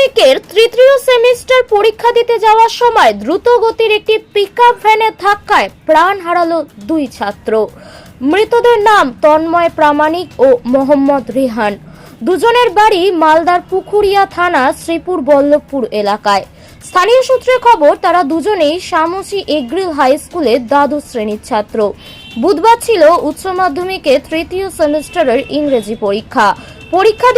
মাধ্যমিকের তৃতীয় সেমিস্টার পরীক্ষা দিতে যাওয়ার সময় দ্রুত গতির একটি পিকআপ ভ্যানের ধাক্কায় প্রাণ হারালো দুই ছাত্র। মৃতদের নাম তন্ময় প্রামাণিক ও মোহাম্মদ রিহান। দুজনের বাড়ি মালদার পুকুরিয়া থানা শ্রীপুর বল্লভপুর এলাকায়। স্থানীয় সূত্রে খবর, তারা দুজনেই শামসি এগ্রিল হাই স্কুলে দ্বাদশ শ্রেণীর ছাত্র। বুধবার ছিল উচ্চ মাধ্যমিকের তৃতীয় সেমিস্টারের ইংরেজি পরীক্ষা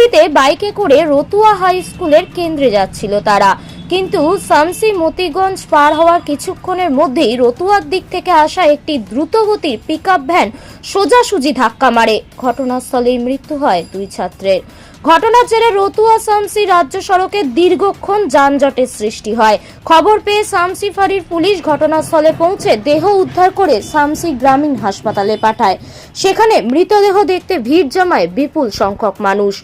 দিতে বাইকে করে রতুয়া হাই স্কুলের কেন্দ্রে যাচ্ছিল তারা, কিন্তু শামসি মতিগঞ্জ পার হওয়ার কিছুক্ষণের মধ্যেই রতুয়ার দিক থেকে আসা একটি দ্রুতগতির পিকআপ ভ্যান সোজাসুজি ধাক্কা মারে। ঘটনাস্থলেই মৃত্যু হয় দুই ছাত্রের। ঘটনার জেরে রতুয়া শামসি রাজ্য সড়কে দীর্ঘক্ষণ যানজটের সৃষ্টি হয়। খবর পেয়ে শামসি ফাঁড়ির পুলিশ ঘটনাস্থলে পৌঁছে দেহ উদ্ধার করে শামসি গ্রামীণ হাসপাতালে পাঠায়। সেখানে মৃতদেহ দেখতে ভিড় জমায় বিপুল সংখ্যক মানুষ।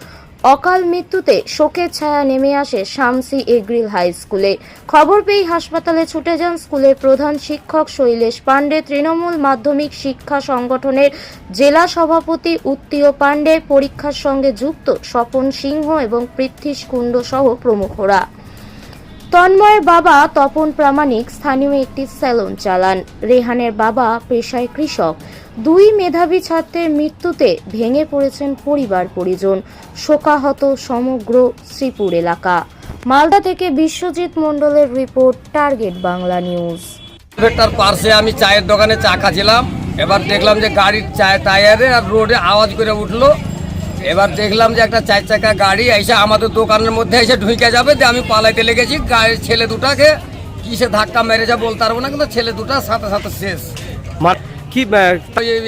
অকাল মৃত্যুতে শোকের ছায়া নেমে আসে শামসি এগ্রিল হাই স্কুলে। খবর পেয়ে হাসপাতালে ছুটে যান স্কুলের প্রধান শিক্ষক শৈলেশ পাণ্ডে, তৃণমূল মাধ্যমিক শিক্ষা সংগঠনের জেলা সভাপতি উত্তীয় পাণ্ডে, পরীক্ষার সঙ্গে যুক্ত স্বপন সিংহ এবং পৃথ্বীশ কুণ্ড সহ প্রমুখরা। তন্ময়ের বাবা তপন প্রামাণিক স্থানীয় একটি সেলুন চালান। রেহানের বাবা পেশায় কৃষক। দুই মেধাবী ছাত্রের মৃত্যুতে ভেঙে পড়েছেন পরিবার পরিজন। শোকাহত সমগ্র শ্রীপুর এলাকা। মালদা থেকে বিশ্বজিৎ মণ্ডলের রিপোর্ট, টার্গেট বাংলা নিউজ। তার পাশে আমি চায়ের দোকানে চা খাচ্ছিলাম, এবার দেখলাম যে গাড়ির টায়ারে আর রোডে আওয়াজ করে উঠলো। এবার দেখলাম যে একটা 4 চাকা গাড়ি এসে আমাদের দোকানের মধ্যে এসে ঢুকে যাবে। আমি পালাইতে লেগেছি। গাড়ির ছেলে দুটাকে কিসে ধাক্কা মেরেছে বলতে পারবো না, কিন্তু ছেলে দুটা সাথে সাথে শেষ। কি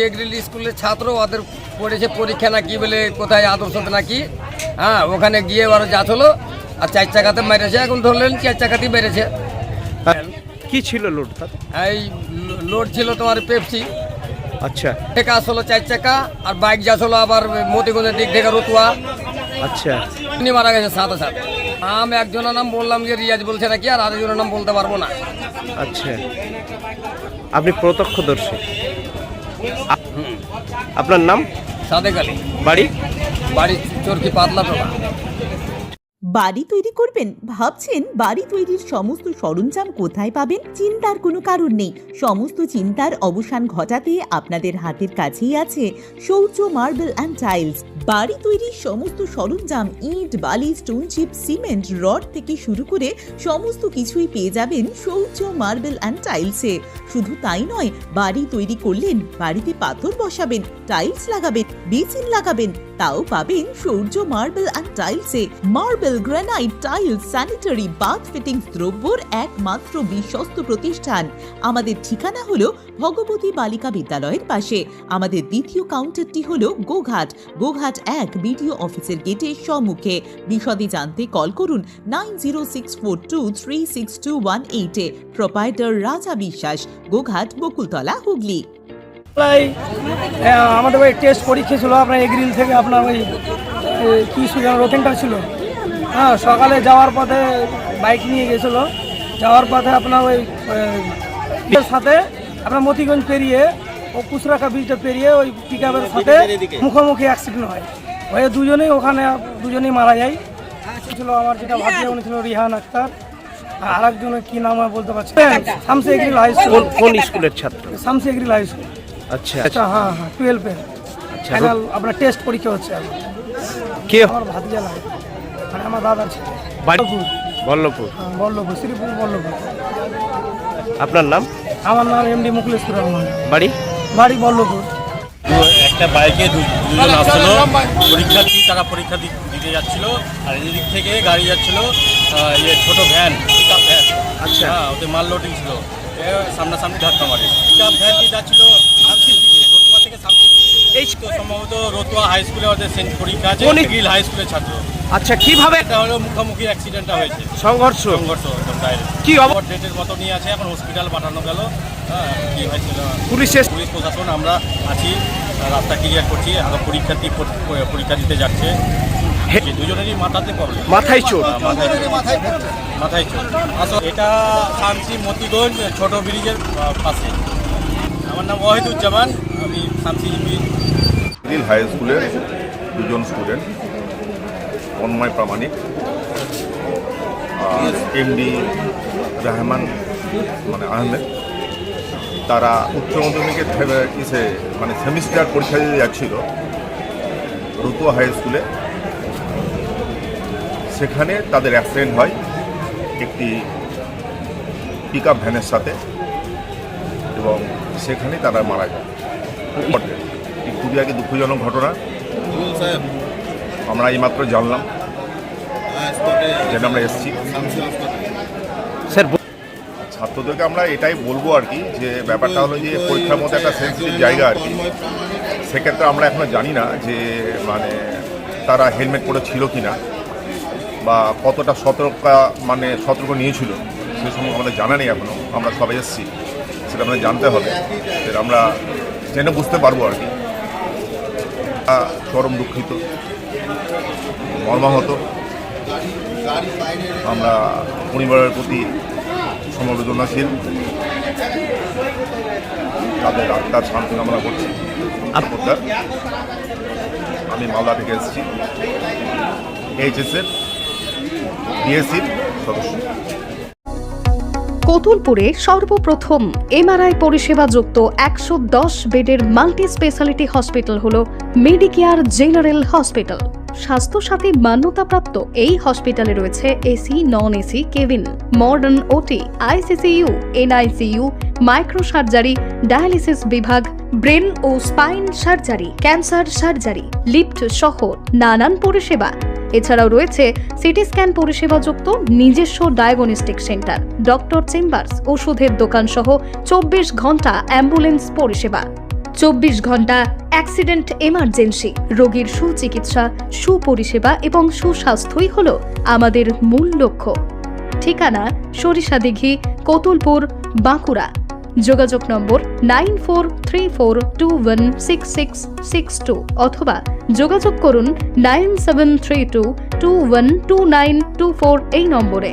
এগ্রিল স্কুলের ছাত্র, ওদের পড়েছে পরীক্ষা না কি বলে কোথায় আদর্শতে নাকি, হ্যাঁ ওখানে গিয়ে ওরা যাচ্ছিল আর 4 চাকাতে মেরেছে। এখন ধরলেন 4 চাকাতেই মেরেছে। কি ছিল লোড? এই লোড ছিল তোমার পেপসি। আচ্ছা, টেকা আসলো 4 চাকা আর বাইক যাচ্ছিল আবার মতিগঞ্জের দিক থেকে রতুয়া। আচ্ছা, তিনি মারা গেছে সাথে সাথে। আমি একজনের নাম বললাম যে রিয়াজ বলছে নাকি, আর আরেকজনের নাম বলতে পারবো না। আচ্ছা, আপনি প্রত্যক্ষদর্শী। আপনার নাম? সাদেক আলী। বাড়ি চরকি পাতলা টোলা। বাড়ি তৈরি করবেন? ভাবছেন বাড়ি তৈরির সমস্ত সরঞ্জাম কোথায় পাবেন? চিন্তার কোনো কারণ নেই। সমস্ত চিন্তার অবসান ঘটাতে আপনাদের হাতের কাছেই আছে শৌর্য মার্বেল অ্যান্ড টাইলস। বাড়ি তৈরির সমস্ত সরঞ্জাম, ইট, বালি, স্টোন চিপ, সিমেন্ট, রড থেকে শুরু করে সমস্ত কিছুই পেয়ে যাবেন শৌর্য মার্বেল অ্যান্ড টাইলসে। শুধু তাই নয়, বাড়ি তৈরি করলেন, বাড়িতে পাথর বসাবেন, টাইলস লাগাবেন, বেসিন লাগাবেন, তাও পাবেন শৌর্য মার্বেল অ্যান্ড টাইলসে। Marble, granite, tiles, sanitary, bath fittings দ্রব্যর একমাত্র বিশ্বস্ত প্রতিষ্ঠান। আমাদের ঠিকানা হলো ভগবতী বালিকা বিদ্যালয়ের পাশে। আমাদের দ্বিতীয় কাউন্টারটি হলো গোঘাট 1 বিডিও অফিসের গেটের সম্মুখে। বিশদে জানতে কল করুন 9064236218 প্রোপাইটার রাজা বিশ্বাস, গোঘাট, বকুলতলা, হুগলি। আমাদের ওই টেস্ট পরীক্ষা ছিল আপনার এগ্রিল থেকে, আপনার ওই কী ছিল রোটেনটা ছিল। হ্যাঁ, সকালে যাওয়ার পথে বাইক নিয়ে গেছিল। যাওয়ার পথে আপনার ওই সাথে আপনার মতিগঞ্জ পেরিয়ে ও কুচরাখা ব্রিজটা পেরিয়ে ওই পিকআপের সাথে মুখোমুখি অ্যাক্সিডেন্ট হয়। হয়ে দুজনেই মারা যায়। ছিল আমার যেটা ভাবছে উনি ছিল রিহান আক্তার, আর একজনের কী নাম হয় বলতে পারছি। Samsi এগ্রিল high school. কোন স্কুলের ছাত্র? Samsi এগ্রিল high school. আচ্ছা আচ্ছা, হ্যাঁ 12-এর ফাইনাল আপনার টেস্ট পরীক্ষা হচ্ছে। কে? আমার ভাতিজা লাগে, মানে আমার দাদার ছিল। বল্লভপুর। বল্লভপুর, শ্রীপুর বল্লভপুর। আপনার নাম? আমার নাম এমডি মুকলেশ্বর রহমান। বাড়ি বল্লভপুর। একটা বাইকে দুজন আসছিল পরীক্ষার্থী, তারা পরীক্ষা দিতে যাচ্ছিল, আর এদিক থেকে গাড়ি যাচ্ছিল ছোট ভ্যান, পিকআপ ভ্যান। আচ্ছা, ওতে মাল লোডিং ছিল, সামনাসামনি ধাক্কা মারে। পিকআপ ভ্যানটি যাচ্ছিল শামসির দিকে, রতুয়া থেকে শামসির দিকে। এই তো সম্ভবত রতুয়া হাই স্কুলে ওদের পরীক্ষা আছে, এগ্রিল হাই স্কুলের ছাত্র। আচ্ছা, কিভাবে? এটা হলো মুখোমুখি অ্যাক্সিডেন্টটা হয়েছে, সংঘর্ষ একদম ডাইরেক্ট। কি খবর ডেটের মতো নিয়ে আছে, এখন হসপিটাল পাঠানো গেল। কি হয়েছিল পুলিশ প্রশাসন, আমরা আছি, রাস্তা ক্লিয়ার করছি। আগে পরীক্ষার্থী পরীক্ষা দিতে যাচ্ছে, দুজনেরই মাথাতে প্রবলেম, মাথায় চোট। মাথায় চোট। আসলে এটা শামসি মতিগঞ্জ ছোট ব্রিজের পাশে। আমার নাম ওয়াহিদুজ্জামান, আমি শামসি এগ্রিল হাই স্কুলের দুজন স্টুডেন্ট, তন্ময় প্রামাণিক আর এমডি রহমান মানে আহমেদ, তারা উচ্চ মাধ্যমিকের মানে সেমিস্টার পরীক্ষা দিতে যাচ্ছিল রতুয়া হাই স্কুলে। সেখানে তাদের অ্যাক্সিডেন্ট হয় একটি পিক আপ ভ্যানের সাথে এবং সেখানে তারা মারা যায়। এই খুবই আগে দুঃখজনক ঘটনা, আমরা এইমাত্র জানলাম, যেটা আমরা এসেছি। স্যার ছাত্রদেরকে আমরা এটাই বলবো আর কি, যে ব্যাপারটা হলো যে পরীক্ষার মধ্যে একটা সেন্সিটিভ জায়গা আর কি। সেক্ষেত্রে আমরা এখনো জানি না যে মানে তারা হেলমেট পরে ছিল কি না বা কতটা সতর্ক নিয়েছিল, সে সময় আমাদের জানা নেই এখনও। আমরা সবাই এসেছি, সেটা আমাদের জানতে হবে, সেটা আমরা জেনে বুঝতে পারবো আর কি। চরম দুঃখিত, মর্মাহত। আমরা পরিবারের প্রতি সমবেদনাশীল, তাদের আত্মার শান্তি কামনা করছি। আমি মালদা থেকে এসেছি, এইচএসের বিএসসির সদস্য। কতুলপুরে সর্বপ্রথম এমআরআই পরিষেবা যুক্ত 110 বেডের মাল্টি স্পেশালিটি হসপিটাল হল মেডিকেয়ার জেনারেল হসপিটাল। স্বাস্থ্যসাথী মান্যতাপ্রাপ্ত এই হসপিটালে রয়েছে AC, non AC cabin, modern OT, ICCU, NICU, micro surgery, dialysis বিভাগ, ব্রেন ও spine surgery, cancer surgery, lift সহ নানান পরিষেবা। এছাড়াও রয়েছে সিটি স্ক্যান পরিষেবাযুক্ত নিজস্ব ডায়াগনস্টিক সেন্টার, ডক্টর চেম্বার্স, ওষুধের দোকান সহ 24 ঘন্টা অ্যাম্বুলেন্স পরিষেবা, 24 ঘন্টা অ্যাক্সিডেন্ট এমার্জেন্সি। রোগীর সুচিকিৎসা, সুপরিষেবা এবং সুস্বাস্থ্যই হল আমাদের মূল লক্ষ্য। ঠিকানা সরিষাদিঘি, কতুলপুর, বাঁকুড়া। যোগাযোগ নম্বর 9434216662 অথবা যোগাযোগ করুন 9732212924 এই নম্বরে।